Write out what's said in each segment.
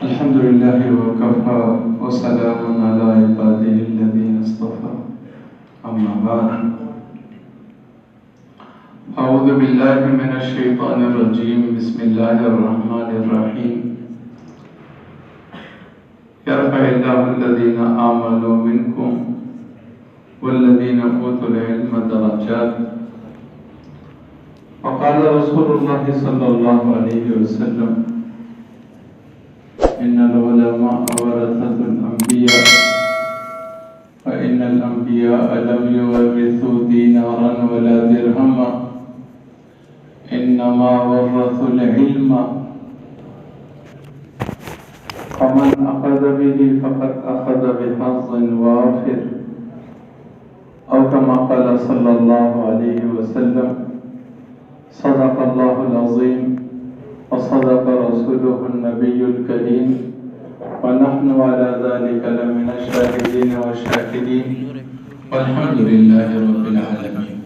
الحمد لله وكفى وسلام على عباده الذين اصطفى أما بعد أعوذ بالله من الشيطان الرجيم بسم الله الرحمن الرحيم يرفع الله الذين آمنوا منكم والذين أوتوا العلم درجات وقال رسول الله صلى الله عليه وسلم إن العلماء ورثة الأنبياء وإن الأنبياء لم يورثوا دينارا ولا درهما إنما ورثوا العلم فمن أخذ به فقد أخذ بحظ وافر أو كما قال صلى الله عليه وسلم صدق الله العظيم وصدق رسوله النبي الكريم ونحن على ذلك لمن الشاهدين والشاكرين والحمد لله رب العالمين.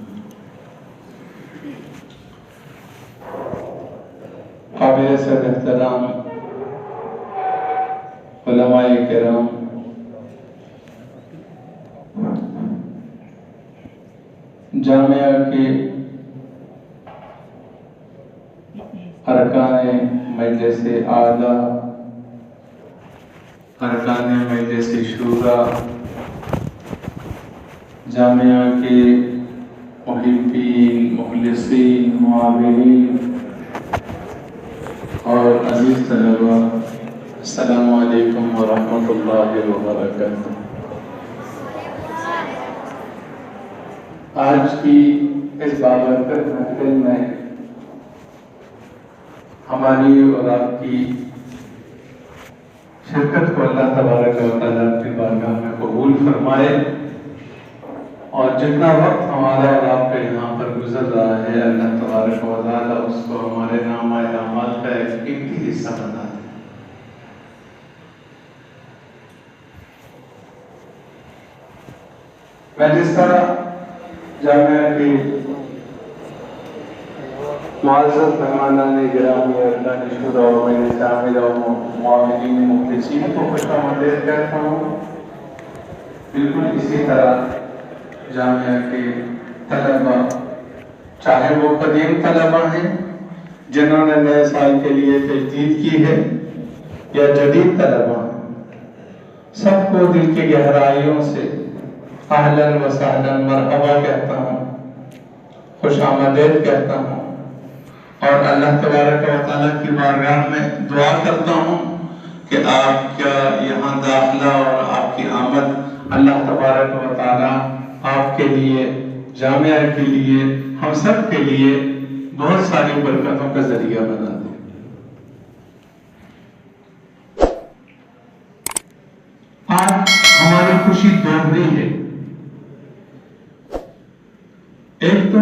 قابل صد احترام علماء کرام، جامعہ کے ارکان مجلس اعلیٰ، ارکان مجلس شورا، جامعہ کے محبین، مخلصین، معاونین اور عزیز طلباء، السلام علیکم ورحمۃ اللہ وبرکاتہ۔ آج کی اس بابرکت محفل میں ہماری اور آپ کی شرکت کو اللہ تبارک و تعالیٰ کی بارگاہ میں قبول فرمائے، اور جتنا وقت ہمارا اور آپ کا یہاں پر گزر رہا ہے اللہ تبارک و تعالیٰ اس کو ہمارے نامہ اعمال کا ایک قیمتی حصہ بنا دے۔ میں جس طرح جامعہ کی معزز مہمانان گرامی، ارکان شورا اور مجلس عاملہ اور معاونین مخلصین کو خوش آمدید کہتا ہوں۔ بالکل اسی طرح جامعہ کے طلباء، چاہے وہ قدیم طلباء ہیں جنہوں نے نئے سال کے لیے تجدید کی ہے یا جدید طلباء ہیں، سب کو دل کی گہرائیوں سے اہلاً و سہلاً مرحبا کہتا ہوں، خوش آمدید کہتا ہوں، اور اللہ تبارک و تعالیٰ کی بارگاہ میں دعا کرتا ہوں کہ آپ کا یہاں داخلہ اور آپ کی آمد اللہ تبارک و تعالیٰ آپ کے لیے، جامعہ کے لیے، ہم سب کے لیے بہت ساری برکتوں کا ذریعہ بنا دے۔ آج ہماری خوشی دوہری ہے۔ ایک تو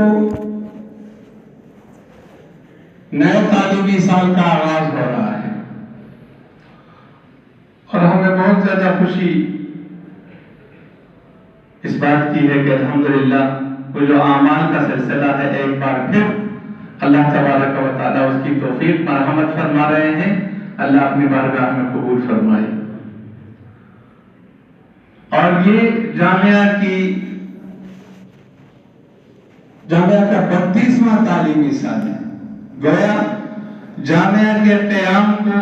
نئے تعلیمی سال کا آغاز ہو رہا ہے، اور ہمیں بہت زیادہ خوشی اس بات کی ہے کہ الحمدللہ وہ جو اعمال کا سلسلہ ہے ایک بار پھر اللہ تبارک و تعالیٰ اس کی توفیق مرحمت فرما رہے ہیں، اللہ اپنی بارگاہ میں قبول فرمائے۔ اور یہ جامعہ کا 32واں تعلیمی سال ہے۔ گویا جامعہ کے قیام کو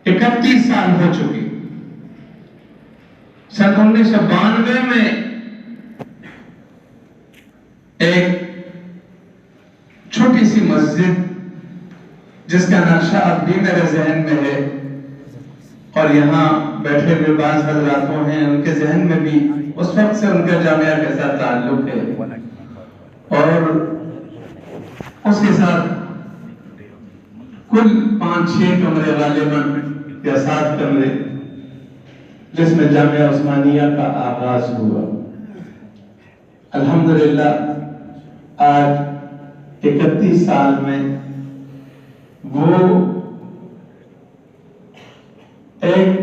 31 سال ہو چکی۔ سن 1992 میں ایک چھوٹی سی مسجد جس کا نقشہ اب بھی میرے ذہن میں ہے، اور یہاں بیٹھے ہوئے بعض حضرات ہیں ان کے ذہن میں بھی اس وقت سے ان کا جامعہ کے ساتھ تعلق ہے، اور اس کے ساتھ کل 5-6 کمرے غالباً یا 7 کمرے جس میں جامعہ عثمانیہ کا آغاز ہوا۔ الحمدللہ آج 31 سال میں وہ ایک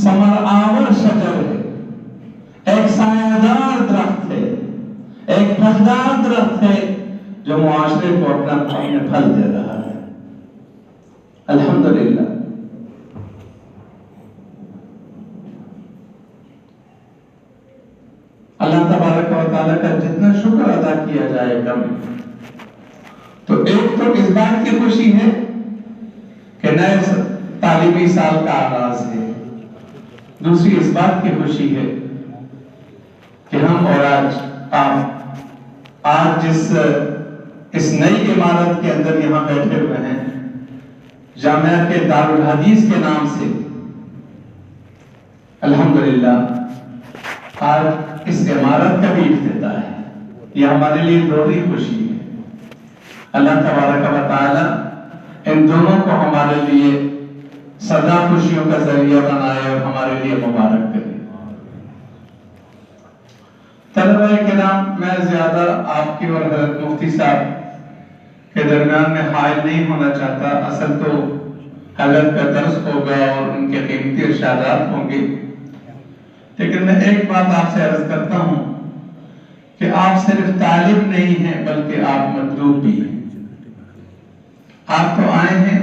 ثمر آور شجر ہے، ایک سایہ دار درخت ہے، ایک پھلدار درخت ہے جو معاشرے کو اپنے پھل دے رہا ہے۔ الحمدللہ اللہ تبارک و تعالیٰ کا جتنا شکر ادا کیا جائے کم. تو ایک تو اس بات کی خوشی ہے کہ نئے تعلیمی سال کا آغاز ہے. دوسری اس بات کی خوشی ہے کہ ہم اور آج جس اس نئی عمارت کے اندر یہاں بیٹھے ہوئے ہیں جامعہ کے دارالحدیث کے نام سے، الحمدللہ آج اس عمارت کا بھی افتتاح ہے. یہ ہمارے لیے بڑی خوشی ہے. اللہ تبارک و تعالی ان دونوں کو ہمارے لیے سدا خوشیوں کا ذریعہ بنائے اور ہمارے لیے مبارک کرے. طلبہ کرام، میں زیادہ آپ کی اور حضرت مفتی صاحب کے درمیان میں حائل نہیں ہونا چاہتا. اصل تو حضرت کا درس ہوگا اور ان کے قیمتی ارشادات ہوں گے، لیکن میں ایک بات آپ سے عرض کرتا ہوں کہ آپ صرف طالب نہیں ہیں بلکہ آپ مطلوب بھی ہیں. آپ تو آئے ہیں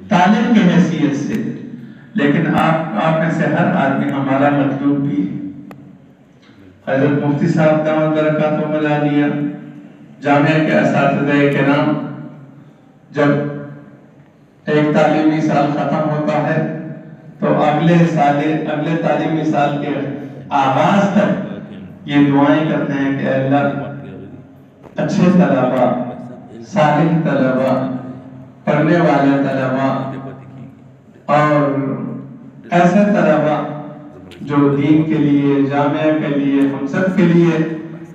طالب کی حیثیت سے، لیکن آپ میں سے ہر آدمی ہمارا مطلوب بھی ہے. حضرت مفتی صاحب دامت برکاتہ العالیہ، جامعہ کے اساتذہ کرام، جب ایک تعلیمی سال ختم ہوتا ہے تو اگلے تعلیمی سال کے آغاز تک یہ دعائیں کرتے ہیں کہ اللہ اچھے طلبہ، صالح طلبہ، پڑھنے والے طلبہ اور ایسے طلبہ جو دین کے لیے، جامعہ کے لیے، ہم سب کے لیے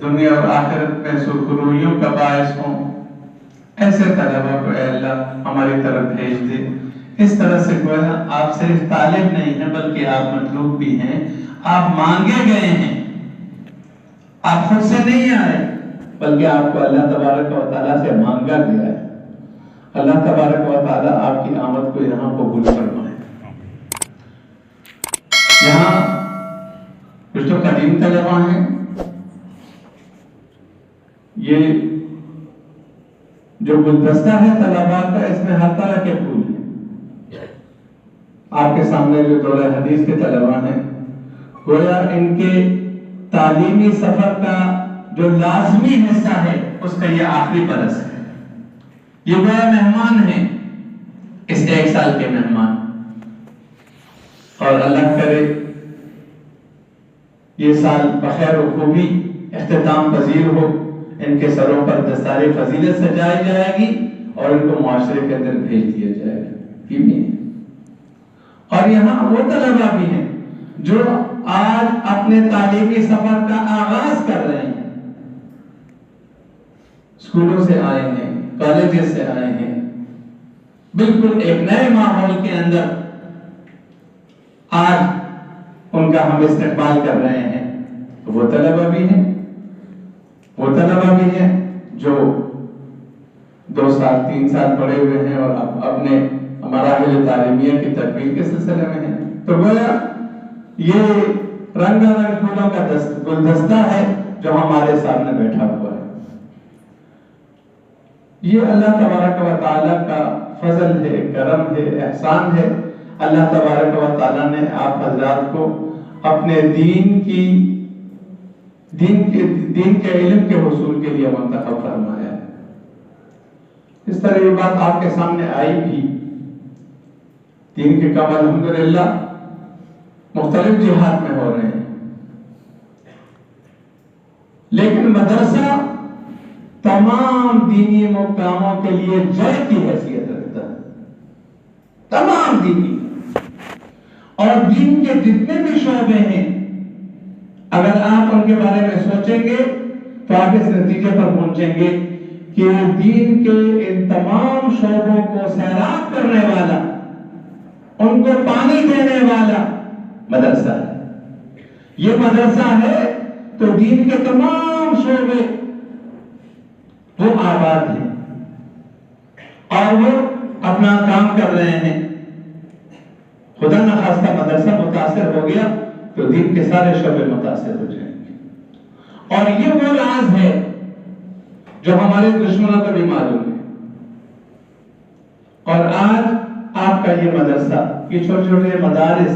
دنیا اور آخرت میں سرخرویوں کا باعث ہوں، ایسے طلبہ کو اے اللہ ہماری طرف بھیج دے. اس طرح سے گویا آپ صرف طالب نہیں ہیں بلکہ آپ مطلوب بھی ہیں. آپ مانگے گئے ہیں، آپ خود سے نہیں آئے بلکہ آپ کو اللہ تبارک و تعالیٰ سے مانگا گیا ہے. اللہ تبارک و تعالیٰ آپ کی آمد کو یہاں قبول فرمائے. یہاں کچھ تو قدیم طلبہ ہیں. یہ جو گلدستہ ہے طلباء کا، اس میں ہر طرح کے پھول ہیں. آپ کے سامنے جو دورہ حدیث کے طلباء ہیں، گویا ان کے تعلیمی سفر کا جو لازمی حصہ ہے اس کا یہ آخری برس ہے. یہ گویا مہمان ہیں، اس ایک سال کے مہمان. اور اللہ کرے یہ سال بخیر و خوبی اختتام پذیر ہو. ان کے سروں پر دستار فضیلت سجائی جائے گی اور ان کو معاشرے کے اندر بھیج دیا جائے گا. اور یہاں وہ طلبہ بھی ہیں جو آج اپنے تعلیمی سفر کا آغاز کر رہے ہیں. اسکولوں سے آئے ہیں، کالجز سے آئے ہیں، بالکل ایک نئے ماحول کے اندر آج ان کا ہم استقبال کر رہے ہیں. تو وہ طلبہ بھی ہیں جو 2 سال 3 سال پڑھے ہوئے ہیں اور اپنے مراحل تعلیمیہ کی تکمیل کے سلسلے میں ہیں. تو گویا یہ رنگ پھولوں کا گلدستہ ہے جو ہمارے سامنے بیٹھا ہوا ہے. یہ اللہ تبارک و تعالیٰ کا فضل ہے، کرم ہے، احسان ہے. اللہ تبارک و تعالیٰ نے آپ حضرات کو اپنے دین کے علم کے حصول کے لیے منتخب فرمایا ہے. اس طرح یہ بات آپ کے سامنے آئی بھی. دین کے کام الحمدللہ مختلف جہات میں ہو رہے ہیں، لیکن مدرسہ تمام دینی کاموں کے لیے جڑ کی حیثیت رکھتا ہے. تمام دینی اور دین کے جتنے بھی شعبے ہیں، اگر آپ ان کے بارے میں سوچیں گے تو آپ اس نتیجے پر پہنچیں گے کہ دین کے ان تمام شعبوں کو سیراب کرنے والا، ان کو پانی دینے والا مدرسہ ہے. یہ مدرسہ ہے تو دین کے تمام شعبے وہ آباد ہیں اور وہ اپنا کام کر رہے ہیں. خدا نخواستہ مدرسہ متاثر ہو گیا تو دین کے سارے شعبے متاثر ہو جائیں گے. اور یہ وہ راز ہے جو ہمارے دشمنوں کو بھی معلوم ہے. اور آج کا یہ مدرسہ، یہ چھوٹے چھوٹے مدارس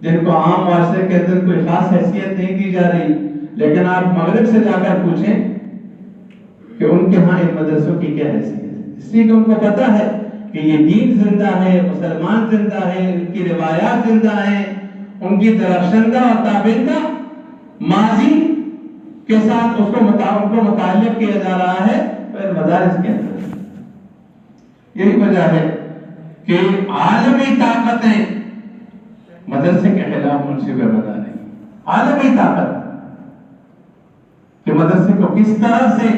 جن کو عام معاشرے کے اندر کوئی خاص حیثیت نہیں دی جا رہی، لیکن آپ مغرب سے جا کر پوچھیں کہ ان کے ہاں ان مدرسوں کی کیا حیثیت ہے، اس لیے کہ ان کو پتا ہے کہ یہ دین زندہ ہے، مسلمان زندہ ہے، ان کی روایات زندہ ہیں، ان کی درخشندہ اور تابندہ ماضی کے ساتھ اس کو متعلق کیا جا رہا ہے پھر مدارس کے اندر۔ یہی وجہ ہے کہ عالمی طاقتیں مدرسے کے خلاف منصوبے بنا رہی ہیں، عالمی طاقت کہ مدرسے کو کس طرح سے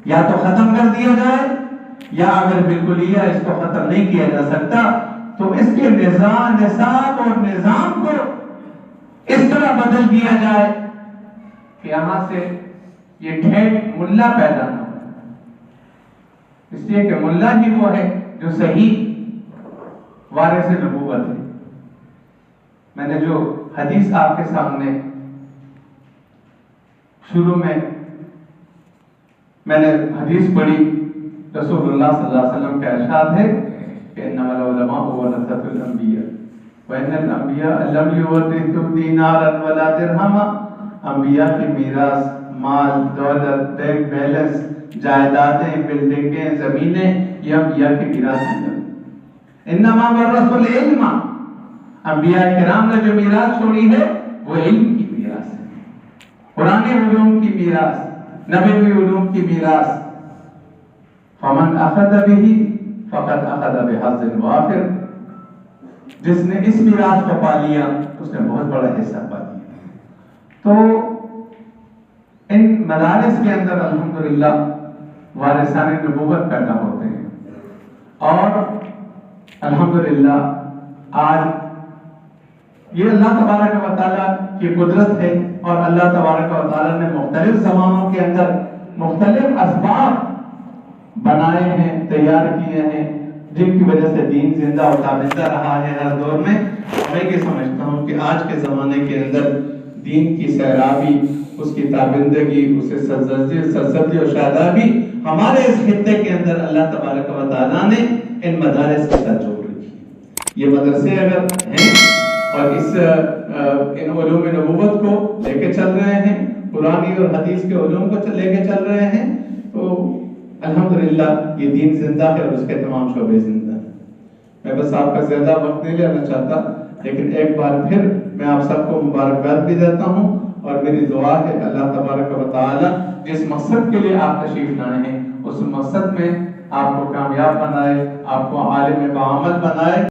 یا تو ختم کر دیا جائے، یا اگر بالکلیہ اس کو ختم نہیں کیا جا سکتا تو اس کے نصاب اور نظام کو اس طرح بدل دیا جائے کہ یہاں سے یہ ٹھیک ملا پیدا نہ ہو، اس لیے کہ ملا ہی وہ ہے جو صحیح وارث نبوت ہے۔ میں نے جو حدیث آپ کے سامنے شروع میں نے حدیث پڑھی، رسول اللہ صلی اللہ علیہ وسلم کا ارشاد ہے کہ انما العلماء ورثۃ الانبیاء وان الانبیاء لم یورثوا دینارا ولا درہما، انبیاء کی میراث مال، دولت، بینک بیلنس، جائیدادیں، بلڈنگیں، زمینیں، یہ انبیاء کی میراث نہیں۔ انما ورثوا العلم، انبیاء کرام نے جو میراث چھوڑی ہے وہ علم کی میراث ہے، قرآنی علوم کی میراث، نبوی علوم کی میراث۔ فمن اخذ به فقد اخذ بحظ وافر، جس نے اس میراث کو پا لیا اس نے بہت بڑا حصہ پا لیا۔ تو ان مدارس کے اندر الحمدللہ وارثان نبوت پیدا ہوتے ہیں، اور الحمدللہ آج یہ اللہ تبارک و تعالیٰ کی قدرت ہے، اور اللہ تبارک و تعالیٰ نے مختلف زمانوں کے اندر مختلف اسباب بنائے ہیں، تیار کیے ہیں، جن کی وجہ سے دین زندہ اور تابندہ رہا ہے ہر دور میں۔ میں یہ سمجھتا ہوں کہ آج کے زمانے کے اندر دین کی سیرابی، اس کی تابندگی، اسے سرسبزی اور شادابی ہمارے اس خطے کے اندر اللہ تبارک و تعالیٰ نے ان مدارس کے ساتھ جوڑ رکھی ہے۔ یہ مدرسے اگر ہیں اور ان علوم نبوت کو لے کے چل رہے ہیں، قرآنی اور حدیث کے علوم کو لے کے چل رہے ہیں، تو الحمدللہ یہ دین زندہ ہے اور اس کے تمام شعبے زندہ ہیں۔ میں بس آپ کا زیادہ وقت نہیں لینا چاہتا، لیکن ایک بار پھر میں آپ سب کو مبارکباد بھی دیتا ہوں، اور میری دعا ہے اللہ تبارک و تعالی جس مقصد کے لیے آپ تشریف لائے ہیں اس مقصد میں آپ کو کامیاب بنائے، آپ کو عالم بعمل بنائے۔